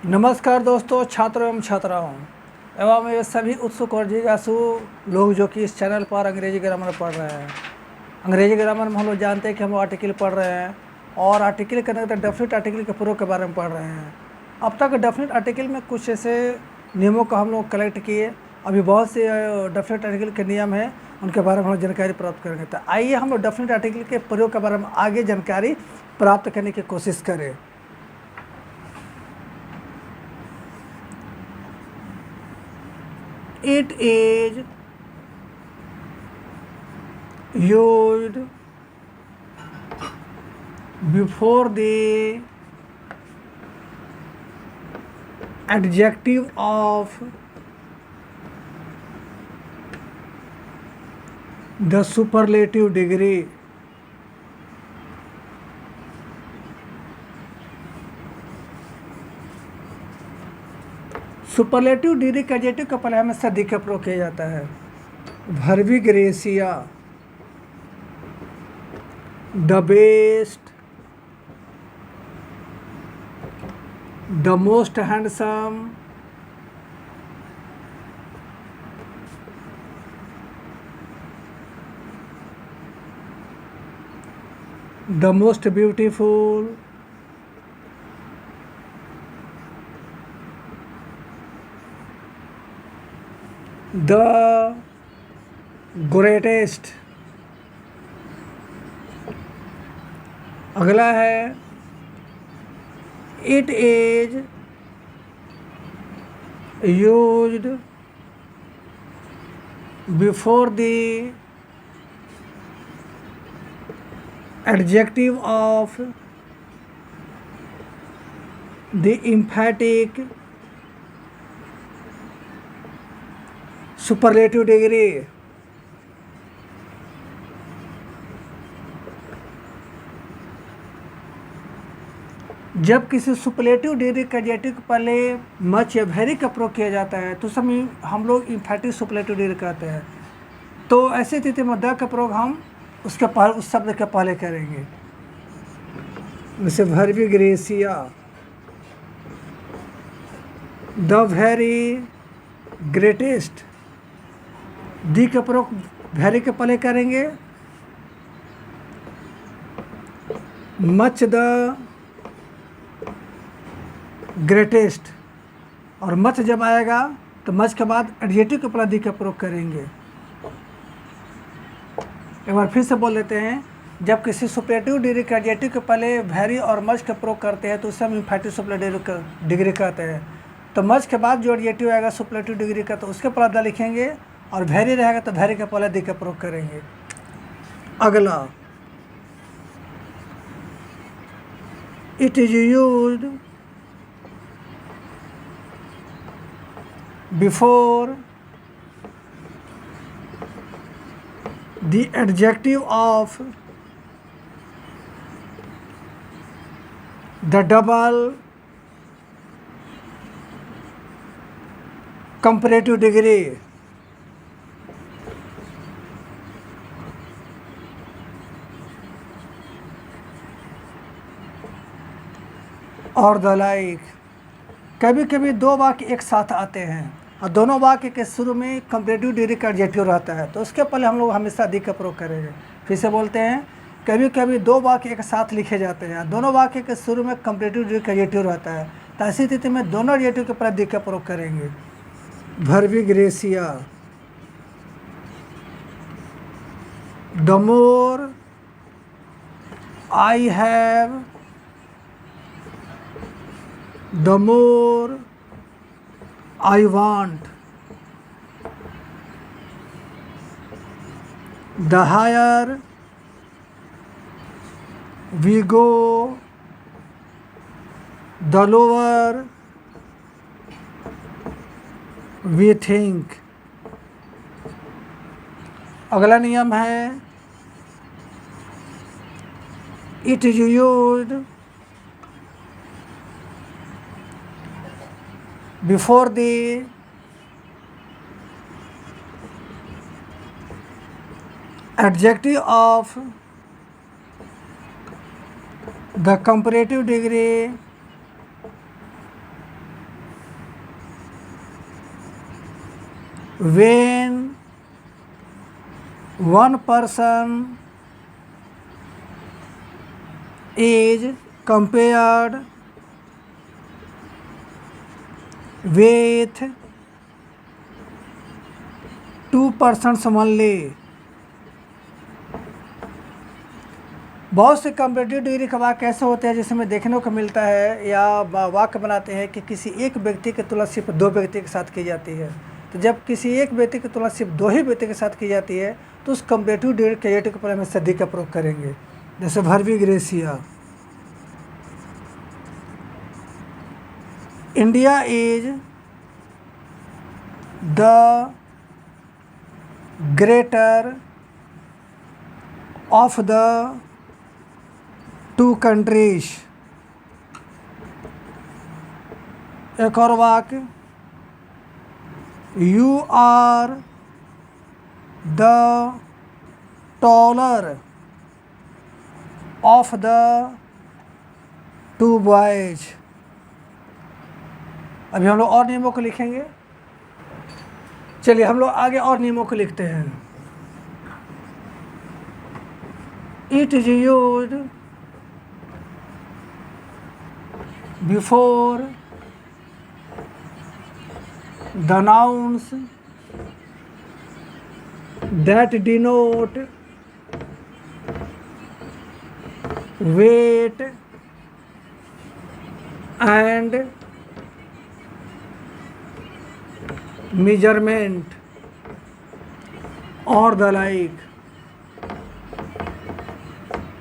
नमस्कार दोस्तों, छात्रों एवं छात्राओं एवं मेरे सभी उत्सुक और जिज्ञासु लोग जो कि इस चैनल पर अंग्रेजी ग्रामर पढ़ रहे हैं। अंग्रेजी ग्रामर में हम लोग जानते हैं कि हम लोग आर्टिकल पढ़ रहे हैं और आर्टिकल करने के बाद डेफिनेट आर्टिकल के प्रयोग के बारे में पढ़ रहे हैं। अब तक डेफिनेट आर्टिकल में कुछ ऐसे नियमों का हम लोग कलेक्ट किए। अभी बहुत से डेफिनेट आर्टिकल के नियम हैं, उनके बारे में हम लोग जानकारी प्राप्त करेंगे। तो आइए हम लोग डेफिनेट आर्टिकल के प्रयोग के बारे में आगे जानकारी प्राप्त करने की कोशिश करें। It is used before the adjective of the superlative degree. Superlative degree का एडजेक्टिव का पहले हमेशा दी का प्रयोग किया जाता है। Verbi gratia, the best, the most handsome, the most beautiful, the greatest. अगला है it is used before the adjective of the emphatic superlative degree. जब किसी सुपरलेटिव डिग्री का एडजेक्टिव के पहले मच या वेरी का प्रयोग किया जाता है तो समय हम लोग एम्फैटिक सुपरलेटिव डिग्री कहते हैं। तो ऐसी स्थिति में द का प्रयोग हम उसके पहले उस शब्द के पहले करेंगे। जैसे भर्बी ग्रेसिया, द वेरी ग्रेटेस्ट। दी का प्रयोग वेरी के पहले करेंगे। मच द ग्रेटेस्ट, और मच जब आएगा तो मच के बाद एडजेक्टिव के पहले दी का प्रयोग करेंगे। एक बार फिर से बोल लेते हैं। जब किसी सुपरलेटिव डिग्री के एडजेक्टिव के पहले वेरी और मच का प्रयोग करते हैं तो उसे हम एम्फैटिक सुपरलेटिव डिग्री कहते हैं। तो मच के बाद जो एडजेक्टिव आएगा सुपरलेटिव डिग्री का तो उसके पहले द लिखेंगे, और वेरी रहेगा तो वेरी के पहले दी का प्रयोग करेंगे। अगला it is used before the adjective of the double comparative degree. और द लाइक। कभी कभी दो वाक्य एक साथ आते हैं और दोनों वाक्य के शुरू में कंपैरेटिव डिग्री का एडजेक्टिव रहता है तो उसके पहले हम लोग हमेशा दी का प्रयोग करेंगे। फिर से बोलते हैं, कभी कभी दो वाक्य एक साथ लिखे जाते हैं, दोनों वाक्य के शुरू में कंपैरेटिव डिग्री का एडजेक्टिव रहता है तो ऐसी स्थिति में दोनों एडजेक्टिव के पहले दी का प्रयोग करेंगे। Verbi gratia, the more I have, the more I want, the higher we go, the lower we think। अगला नियम है it is used before the adjective of the comparative degree when one person is compared with two persons only। बहुत से comparative degree के वाक्य ऐसे होते हैं जिसमें देखने को मिलता है या वाक्य बनाते हैं कि किसी एक व्यक्ति की तुलना सिर्फ दो व्यक्ति के साथ की जाती है। तो जब किसी एक व्यक्ति की तुलना सिर्फ दो ही व्यक्ति के साथ की जाती है तो उस कंपेरेटिव डिग्री के एडिजेक्टिव के पहले में सदी का प्रयोग करेंगे। जैसे verbi gratia, India is the greater of the two countries. एक और वाक्य, you are the taller of the two boys. अभी हम लोग और नियमों को लिखेंगे। चलिए हम लोग आगे और नियमों को लिखते हैं। It is used before the nouns that denote weight and measurement or the like।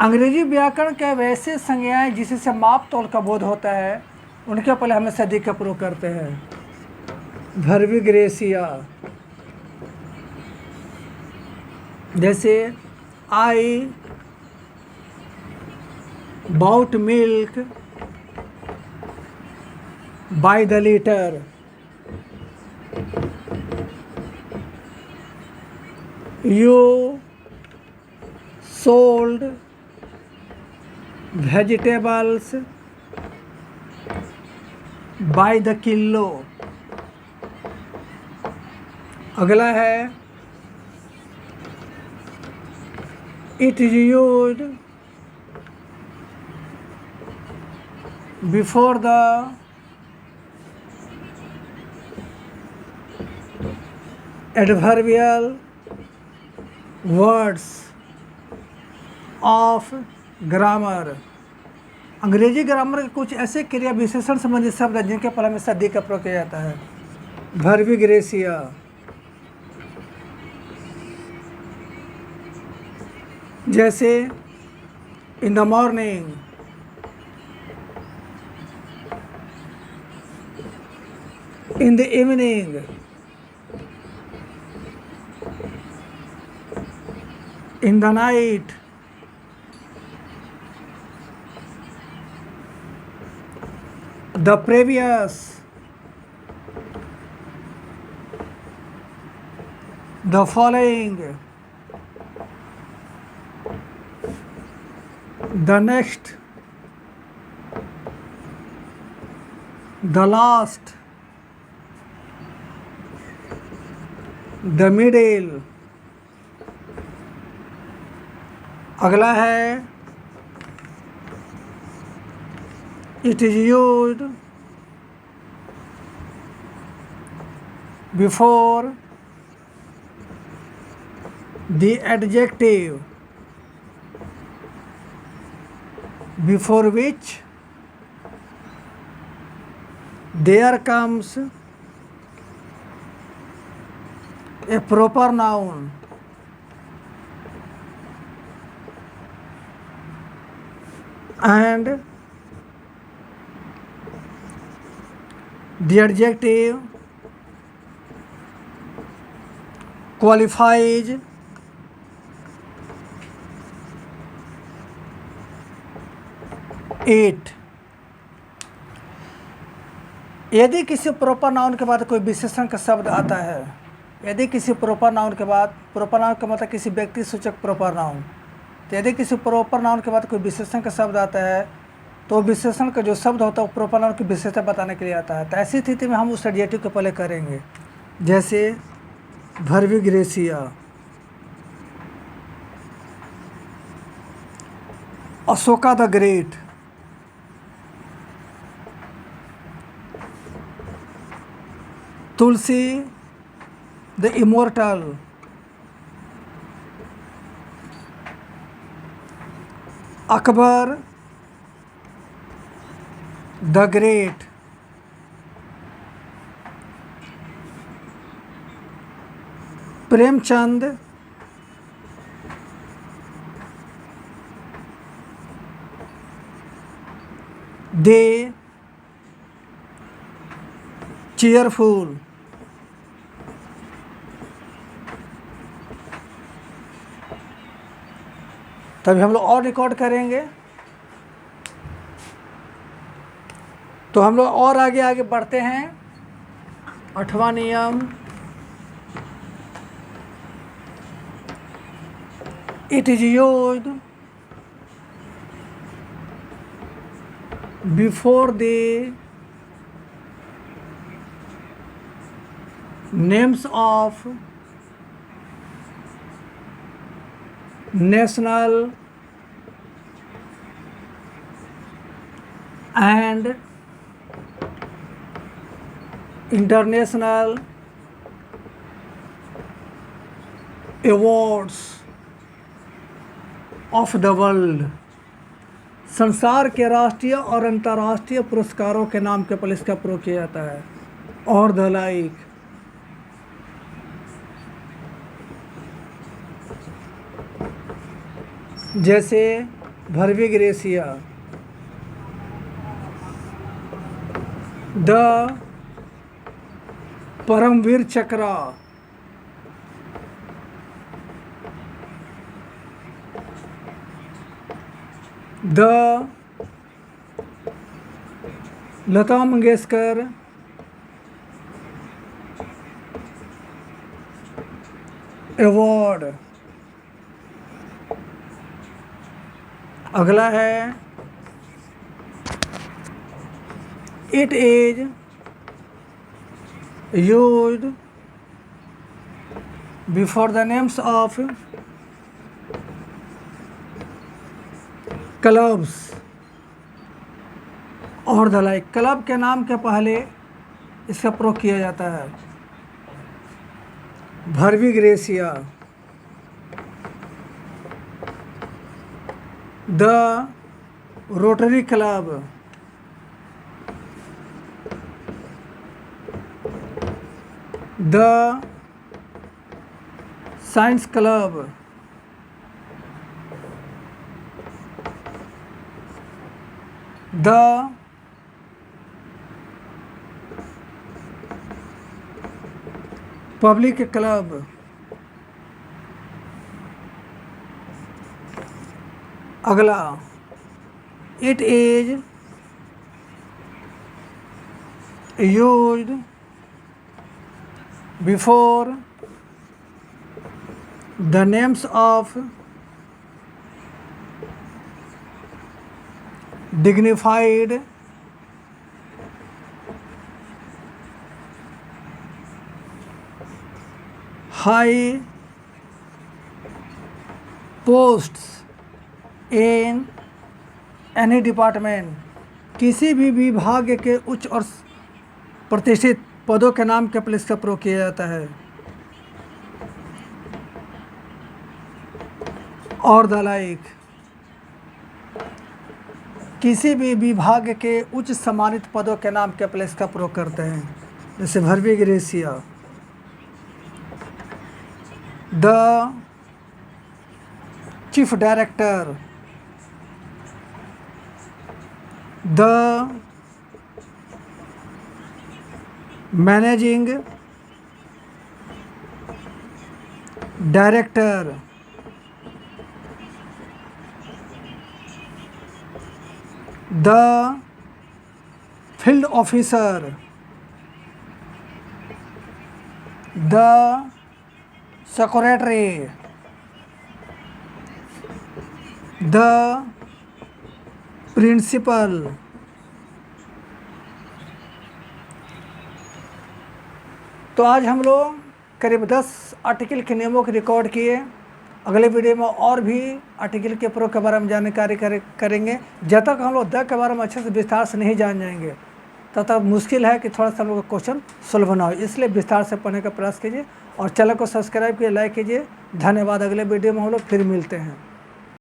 अंग्रेजी व्याकरण के वैसे संज्ञाएं जिससे माप तोल का बोध होता है उनके पहले हमें सदी का प्रयोग करते हैं। वर्बी ग्रेसिया, जैसे I bought milk by the litre. You sold vegetables by the kilo। अगला है, it is used before the adverbial words of grammar. अंग्रेजी ग्रामर के कुछ ऐसे क्रिया विशेषण संबंधित शब्द हैं जिनके पहले में सदी का प्रयोग किया जाता है। वर्बी ग्रेसिया, जैसे in the morning, in the evening, in the night, the previous, the following, the next, the last, the middle। अगला है, it is used before the adjective before which there comes a proper noun and the adjective qualifies it। यदि किसी proper noun के बाद कोई विशेषण का शब्द आता है, यदि किसी प्रॉपर नाउन के बाद, प्रॉपर नाउन का मतलब किसी व्यक्ति सूचक प्रॉपर नाउन, तो यदि किसी प्रॉपर नाउन के बाद कोई विशेषण का शब्द आता है तो विशेषण का जो शब्द होता है वो प्रॉपर नाउन की विशेषता बताने के लिए आता है। तो ऐसी स्थिति में हम उस एडजेक्टिव को पहले करेंगे। जैसे verbi gratia, Ashoka the great, Tulsi the immortal, Akbar the great, Premchand the cheerful, तभी हम लोग और रिकॉर्ड करेंगे। तो हम लोग और आगे आगे बढ़ते हैं। 8वां नियम, it is used before the names of national and international awards of the world, संसार के राष्ट्रीय और अंतर्राष्ट्रीय पुरस्कारों के नाम के पहले इसका प्रयोग किया जाता है। और द लाइक, जैसे भर्विग्रेसिया, द परमवीर चक्र, द लता मंगेशकर अवार्ड। अगला है it is used before the names of clubs और द लाइक, क्लब के नाम के पहले इसका प्रयोग किया जाता है। Verbi gratia, the Rotary club, the science club, the public club. अगला, it is used before the names of dignified high posts in any department, किसी भी विभाग के उच्च और प्रतिष्ठित पदों के नाम के पहले इसका प्रयोग किया जाता है। और द लाइक, किसी भी विभाग के उच्च सम्मानित पदों के नाम के पहले इसका प्रयोग करते हैं, जैसे भर्विग्रेसिया, the chief director, the managing director, the field officer, the secretary, the principal. तो आज हम लोग करीब 10 आर्टिकल के नियमों को रिकॉर्ड किए। अगले वीडियो में और भी आर्टिकल के प्रयोग के बारे में जानकारी करेंगे। जब तक हम लोग द के बारे में अच्छे से विस्तार से नहीं जान जाएंगे तब तक मुश्किल है कि थोड़ा सा हम लोग का क्वेश्चन सुलभ ना हो। इसलिए विस्तार से पढ़ने का प्रयास कीजिए और चैनल को सब्सक्राइब कीजिए, लाइक कीजिए। धन्यवाद। अगले वीडियो में हम लोग फिर मिलते हैं।